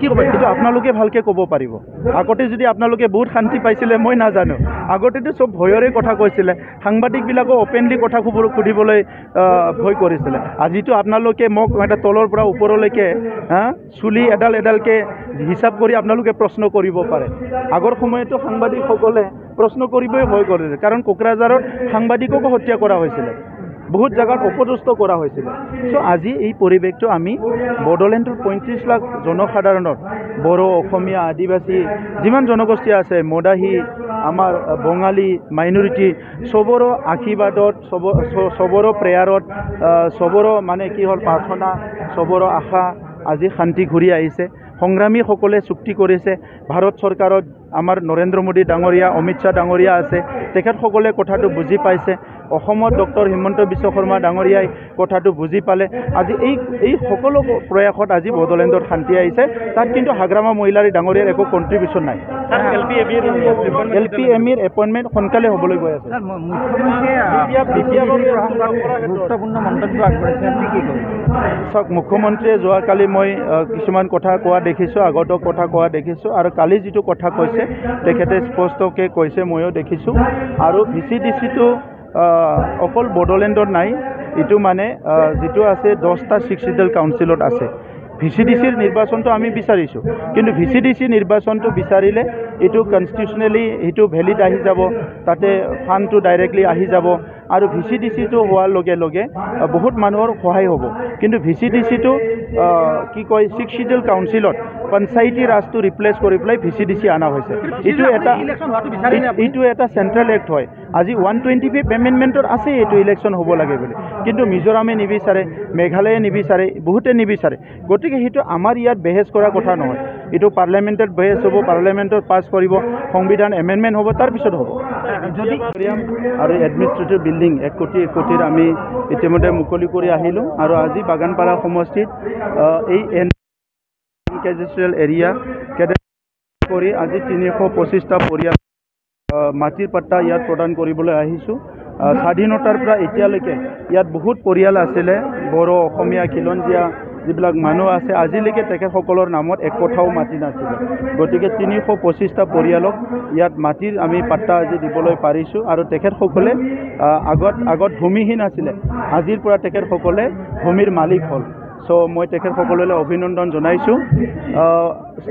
কি ক'ব এইটো আপোনালোকে ভালকৈ ক'ব পাৰিব আগতে যদি আপোনালোকে বহুত শান্তি পাইছিলে মই নাজানো আগতেতো চব ভয়ৰে কথা কৈছিলে সাংবাদিকবিলাকো অপেনলি কথা সুধিবলৈ ভয় কৰিছিলে আজিতো আপোনালোকে মোক এটা তলৰ পৰা ওপৰলৈকে চুলি এডাল এডালকৈ হিচাপ কৰি আপোনালোকে প্ৰশ্ন কৰিব পাৰে আগৰ সময়তো সাংবাদিকসকলে প্ৰশ্ন কৰিবই ভয় কৰিছিলে কাৰণ কোকৰাঝাৰত সাংবাদিককো হত্যা কৰা হৈছিলে বহুত জায়গাত অপদস্থ কৰা হয়েছিল সো আজি এই পৰিবেশটো আমি বড়োলেণ্ডৰ ৩৫ লাখ জনসাধাৰণৰ বড়ো অসমীয়া আদিবাসী যিমান জনগোষ্ঠী আছে মদাহী আমাৰ বঙালী মাইনৰিটি সবৰো আশীৰ্বাদত সবৰো প্ৰেয়াৰত সবৰো মানে কি হ'ল প্ৰাৰ্থনা সবৰো আশা আজি শান্তি ঘূৰি আহিছে সংগ্ৰামীসকলে চুক্তি কৰিছে ভাৰত চৰকাৰত আমাৰ নৰেন্দ্ৰ মোদী ডাঙৰীয়া অমিত শ্বাহ ডাঙৰীয়া আছে তেখেতসকলে কথাটো বুজি পাইছে অসমত ডক্টৰ হিমন্ত বিশ্ব শৰ্মা ডাঙৰীয়াই কথাটো বুজি পালে আজি এই সকলো প্ৰয়াসত আজি বড়োলেণ্ডত শান্তি আহিছে তাত কিন্তু হাগ্ৰামা মহিলাৰী ডাঙৰীয়াৰ একো কণ্ট্ৰিবিউশ্যন নাই LPMৰ এপইণ্টমেণ্ট সোনকালে হ'বলৈ গৈ আছে চাওক মুখ্যমন্ত্ৰীয়ে যোৱাকালি মই কিছুমান কথা কোৱা দেখিছোঁ আগতো কথা কোৱা দেখিছোঁ আৰু কালি যিটো কথা কৈছে তেখেতে স্পষ্টকৈ কৈছে ময়ো দেখিছোঁ আৰু VCDCটো অকল বড়োলেণ্ডত নাই এইটো মানে যিটো আছে 10টা চিডেল কাউন্সিলত আছে VCDCৰ নিৰ্বাচনটো আমি বিচাৰিছোঁ কিন্তু VCDC নিৰ্বাচনটো বিচাৰিলে এইটো কনষ্টিটিউচনেলি এইটো ভেলিড আহি যাব তাতে ফাণ্ডটো ডাইৰেক্টলি আহি যাব আৰু VCDCটো হোৱাৰ লগে লগে বহুত মানুহৰ সহায় হ'ব কিন্তু VCDCটো কি কয় 6 চিডেল কাউন্সিলত পঞ্চায়তী ৰাজটো ৰিপ্লেচ কৰি পেলাই VCDC আনা হৈছে এইটো এটা চেণ্ট্ৰেল এক্ট হয় আজি 125 এমেণ্ডমেণ্টত আছে এইটো ইলেকশ্যন হ'ব লাগে বুলি কিন্তু মিজোৰামে নিবিচাৰে মেঘালয়ে নিবিচাৰে বহুতে নিবিচাৰে গতিকে সেইটো আমাৰ ইয়াত বেহেজ কৰা কথা নহয় এইটো পাৰ্লিয়ামেণ্টত বেহেজ হ'ব পাৰ্লিয়ামেণ্টত পাছ কৰিব সংবিধান এমেণ্ডমেণ্ট হ'ব তাৰপিছত হ'ব যদি আৰু এডমিনিষ্ট্ৰেটিভ বিল্ডিং 1 কোটিৰ আমি ইতিমধ্যে মুকলি কৰি আহিলোঁ আৰু আজি বাগানপাৰা সমষ্টিত এই কেজুৱেল এৰিয়া কৰি আজি 325টা পৰিয়াল মাটিৰ পাট্টা ইয়াত প্ৰদান কৰিবলৈ আহিছোঁ স্বাধীনতাৰ পৰা এতিয়ালৈকে ইয়াত বহুত পৰিয়াল আছিলে বড়ো অসমীয়া খিলঞ্জীয়া যিবিলাক মানুহ আছে আজিলৈকে তেখেতসকলৰ নামত এক কথাও মাটি নাছিলে গতিকে 325টা পৰিয়ালক ইয়াত মাটিৰ আমি পাট্টা আজি দিবলৈ পাৰিছোঁ আৰু তেখেতসকলে আগত ভূমিহীন আছিলে আজিৰ পৰা তেখেতসকলে ভূমিৰ মালিক হ'ল সো মই তেখেতসকললৈ অভিনন্দন জনাইছোঁ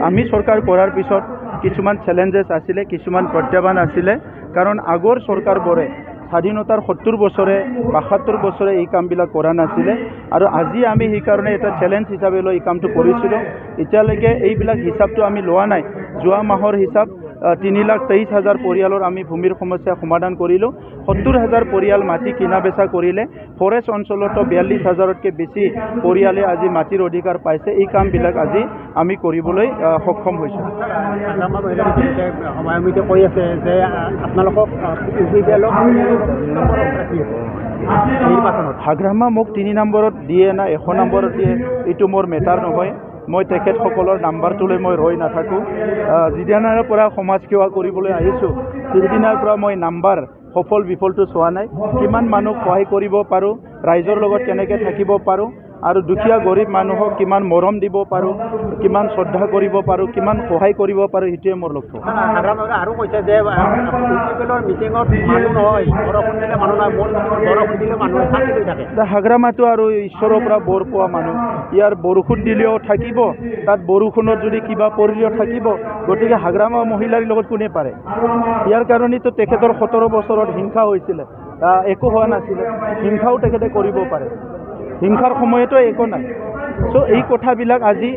আমি চৰকাৰ কৰাৰ পিছত কিছুমান চেলেঞ্জেছ আছিলে কিছুমান প্ৰত্যাহ্বান আছিলে কাৰণ আগৰ চৰকাৰবোৰে স্বাধীনতাৰ 70 বছৰে 72 বছৰে এই কামবিলাক কৰা নাছিলে আৰু আজি আমি সেইকাৰণে এটা চেলেঞ্জ হিচাপে লৈ এই কামটো কৰিছিলোঁ এতিয়ালৈকে এইবিলাক হিচাপটো আমি লোৱা নাই যোৱা মাহৰ হিচাপ 3,23,000 পৰিয়ালৰ আমি ভূমিৰ সমস্যা সমাধান কৰিলোঁ 70,000 পৰিয়াল মাটি কিনা বেচা কৰিলে ফৰেষ্ট অঞ্চলতো 42,000তকৈ বেছি পৰিয়ালে আজি মাটিৰ অধিকাৰ পাইছে এই কামবিলাক আজি আমি কৰিবলৈ সক্ষম হৈছোঁ কৈ আছে যে আপোনালোকক হাগ্ৰামা মোক 3 নম্বৰত দিয়ে না 1 নম্বৰত দিয়ে এইটো মোৰ মেটাৰ নহয় মই তেখেতসকলৰ নাম্বাৰটোলৈ মই ৰৈ নাথাকোঁ যিদিনাৰ পৰা সমাজ সেৱা কৰিবলৈ আহিছোঁ সেইদিনাৰ পৰা মই নাম্বাৰ সফল বিফলটো চোৱা নাই কিমান মানুহক সহায় কৰিব পাৰোঁ ৰাইজৰ লগত কেনেকৈ থাকিব পাৰোঁ আৰু দুখীয়া গৰীব মানুহক কিমান মৰম দিব পাৰোঁ কিমান শ্ৰদ্ধা কৰিব পাৰোঁ কিমান সহায় কৰিব পাৰোঁ সেইটোৱে মোৰ লক্ষ্য আৰু কৈছে যে মিটিঙত হাগ্ৰামাটো আৰু ঈশ্বৰৰ পৰা বৰ পোৱা মানুহ ইয়াৰ বৰষুণ দিলেও থাকিব তাত বৰষুণত যদি কিবা পৰিলেও থাকিব গতিকে হাগ্ৰামা মহিলাৰ লগত কোনে পাৰে ইয়াৰ কাৰণেতো তেখেতৰ 17 বছৰত হিংসা হৈছিলে একো হোৱা নাছিলে হিংসাও তেখেতে কৰিব পাৰে হিংসাৰ সময়তো একো নাই সো এই কথাবিলাক আজি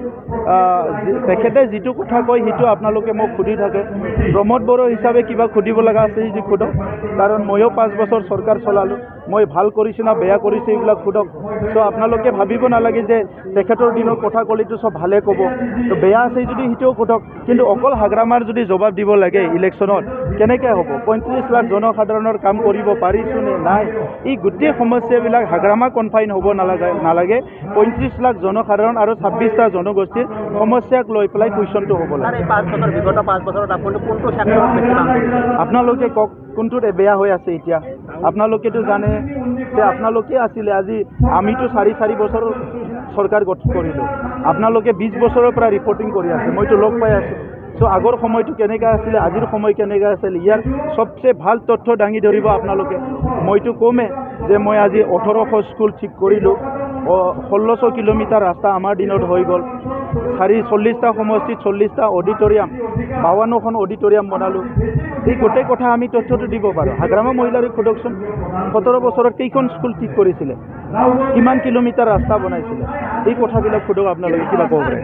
তেখেতে যিটো কথা কয় সেইটো আপোনালোকে মোক সুধি থাকে প্ৰমোদ বড়ো হিচাপে কিবা সুধিব লগা আছে যদি সোধক কাৰণ ময়ো 5 বছৰ চৰকাৰ চলালোঁ মই ভাল কৰিছোঁ না বেয়া কৰিছোঁ এইবিলাক সোধক সো আপোনালোকে ভাবিব নালাগে যে তেখেতৰ দিনৰ কথা ক'লেতো চব ভালে ক'ব তো বেয়া আছে যদি সেইটোও সোধক কিন্তু অকল হাগ্ৰামাৰ যদি জবাব দিব লাগে ইলেকশ্যনত কেনেকৈ হ'ব 35 লাখ জনসাধাৰণৰ কাম কৰিব পাৰিছোঁ নে নাই এই গোটেই সমস্যাবিলাক হাগ্ৰামা কনফাইন হ'ব নালাগে 35 লাখ জনসাধাৰণ আৰু 26টা জনগোষ্ঠীৰ সমস্যাক লৈ পেলাই কুৱেশ্যনটো হ'ব লাগে বিগত 5 বছৰত আপুনি কোনটো চেক্টৰত বেছি কাম কৰিছে আপোনালোকে কওক কোনটোত বেয়া হৈ আছে এতিয়া আপোনালোকেতো জানে যে আপোনালোকে আছিলে আজি আমিতো 4 বছৰ চৰকাৰ গঠন কৰিলোঁ আপোনালোকে 20 বছৰৰ পৰা ৰিপৰ্টিং কৰি আছে মইতো লগ পাই আছোঁ চ' আগৰ সময়টো কেনেকুৱা আছিলে আজিৰ সময় কেনেকুৱা আছিলে ইয়াৰ চবচে ভাল তথ্য দাঙি ধৰিব আপোনালোকে মইতো কমেই যে মই আজি 1800 স্কুল ঠিক কৰিলোঁ 1600 কিলোমিটাৰ ৰাস্তা আমাৰ দিনত হৈ গ'ল 40টা সমষ্টিত 40টা অডিটৰিয়াম 52খন অডিটৰিয়াম বনালোঁ এই গোটেই কথা আমি তথ্যটো দিব পাৰোঁ হাগ্ৰামা মহিলাৰীক সোধকচোন 17 বছৰত কেইখন স্কুল ঠিক কৰিছিলে কিমান কিলোমিটাৰ ৰাস্তা বনাইছিলে এই কথাবিলাক সোধক আপোনালোকে কিবা ক'ব পাৰে